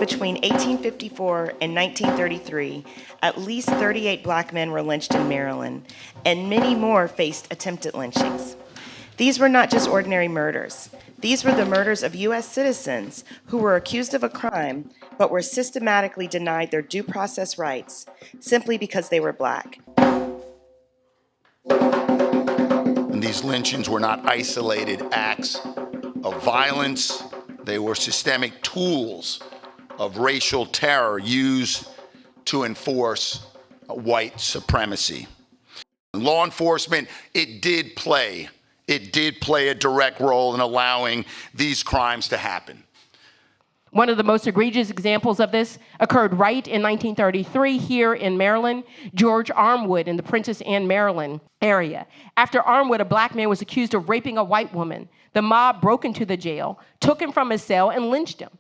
Between 1854 and 1933, at least 38 black men were lynched in Maryland, and many more faced attempted lynchings. These were not just ordinary murders. These were the murders of U.S. citizens who were accused of a crime but were systematically denied their due process rights simply because they were black. And these lynchings were not isolated acts of violence. They were systemic tools of racial terror used to enforce white supremacy. Law enforcement, it did play a direct role in allowing these crimes to happen. One of the most egregious examples of this occurred right in 1933 here in Maryland, George Armwood in the Princess Anne, Maryland area. After Armwood, a black man was accused of raping a white woman. The mob broke into the jail, took him from his cell, and lynched him.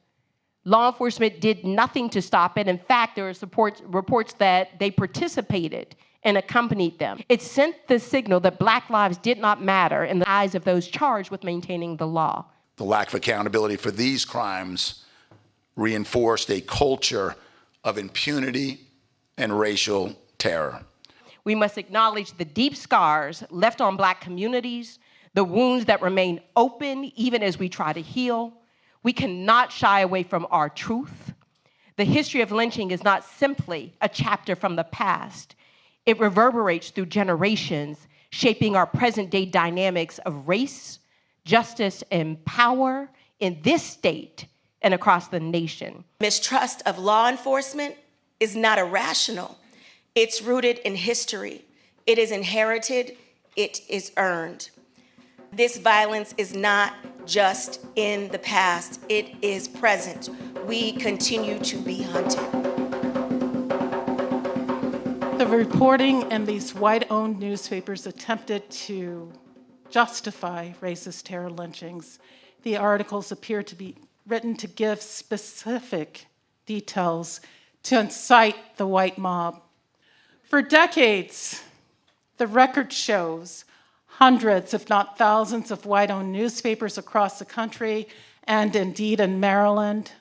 Law enforcement did nothing to stop it. In fact, there are reports that they participated and accompanied them. It sent the signal that black lives did not matter in the eyes of those charged with maintaining the law. The lack of accountability for these crimes reinforced a culture of impunity and racial terror. We must acknowledge the deep scars left on black communities, the wounds that remain open even as we try to heal. We cannot shy away from our truth. The history of lynching is not simply a chapter from the past. It reverberates through generations, shaping our present-day dynamics of race, justice, and power in this state and across the nation. Mistrust of law enforcement is not irrational. It's rooted in history. It is inherited. It is earned. This violence is not just in the past. It is present. We continue to be hunted. The reporting in these white-owned newspapers attempted to justify racist terror lynchings. The articles appear to be written to give specific details to incite the white mob. For decades, the record shows hundreds, if not thousands, of white-owned newspapers across the country, and indeed in Maryland,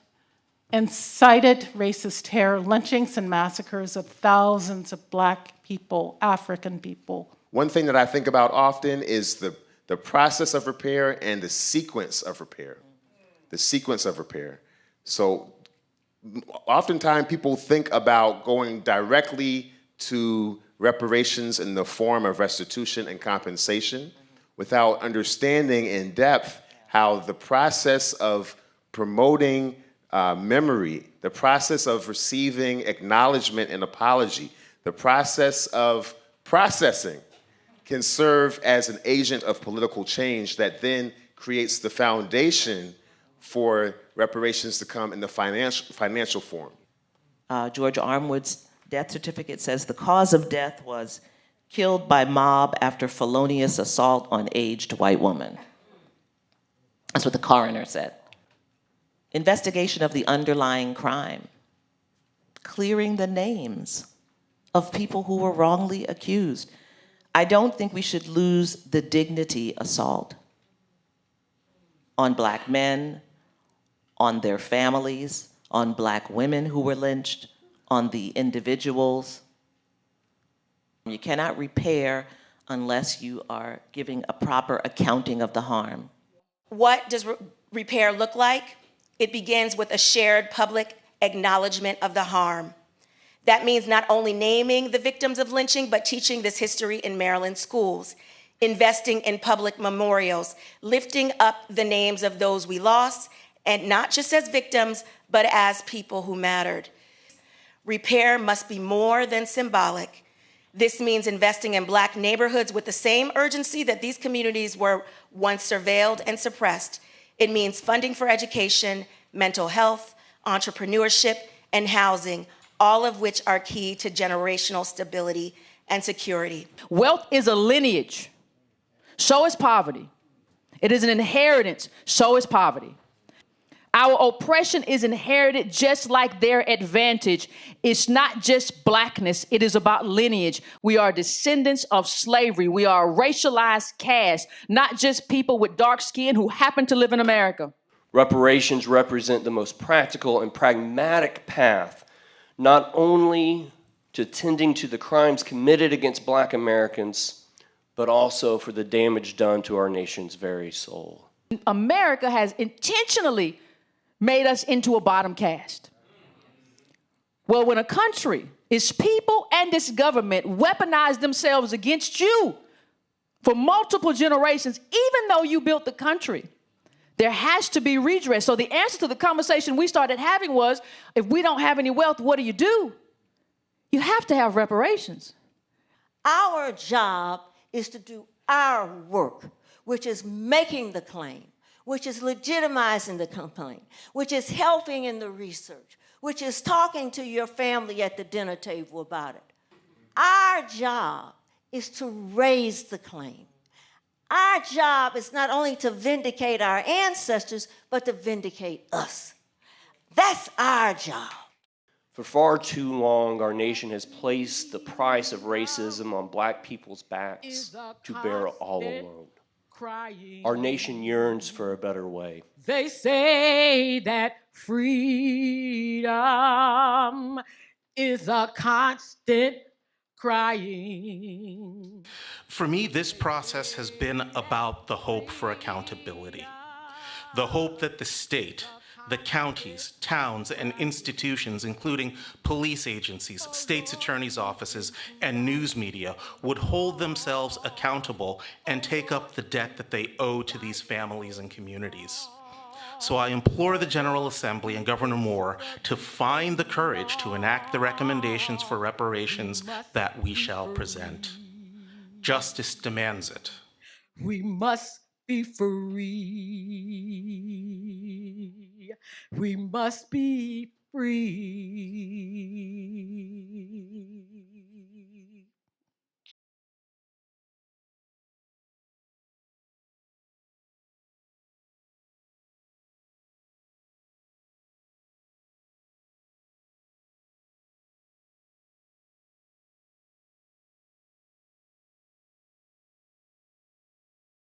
incited racist terror, lynchings and massacres of thousands of black people, African people. One thing that I think about often is the process of repair and the sequence of repair. The sequence of repair. So oftentimes people think about going directly to reparations in the form of restitution and compensation without understanding in depth how the process of promoting memory, the process of receiving acknowledgement and apology, the process of processing can serve as an agent of political change that then creates the foundation for reparations to come in the financial form. George Armwood's death certificate says the cause of death was killed by mob after felonious assault on aged white woman. That's what the coroner said. Investigation of the underlying crime, clearing the names of people who were wrongly accused. I don't think we should lose the dignity assault on black men, on their families, on black women who were lynched, on the individuals. You cannot repair unless you are giving a proper accounting of the harm. What does repair look like? It begins with a shared public acknowledgement of the harm. That means not only naming the victims of lynching, but teaching this history in Maryland schools, investing in public memorials, lifting up the names of those we lost, and not just as victims, but as people who mattered. Repair must be more than symbolic. This means investing in black neighborhoods with the same urgency that these communities were once surveilled and suppressed. It means funding for education, mental health, entrepreneurship, and housing, all of which are key to generational stability and security. Wealth is a lineage, so is poverty. It is an inheritance, so is poverty. Our oppression is inherited just like their advantage. It's not just blackness, it is about lineage. We are descendants of slavery. We are a racialized caste, not just people with dark skin who happen to live in America. Reparations represent the most practical and pragmatic path, not only to tending to the crimes committed against Black Americans, but also for the damage done to our nation's very soul. America has intentionally made us into a bottom caste. Well, when a country, its people and its government weaponize themselves against you for multiple generations, even though you built the country, there has to be redress. So the answer to the conversation we started having was, if we don't have any wealth, what do? You have to have reparations. Our job is to do our work, which is making the claim, which is legitimizing the complaint, which is helping in the research, which is talking to your family at the dinner table about it. Our job is to raise the claim. Our job is not only to vindicate our ancestors, but to vindicate us. That's our job. For far too long, our nation has placed the price of racism on Black people's backs to bear all alone. Our nation yearns for a better way. They say that freedom is a constant crying. For me, this process has been about the hope for accountability. The hope that the state, the counties, towns, and institutions, including police agencies, states' attorneys' offices, and news media, would hold themselves accountable and take up the debt that they owe to these families and communities. So I implore the General Assembly and Governor Moore to find the courage to enact the recommendations for reparations that we shall present. Justice demands it. We must be free. We must be free.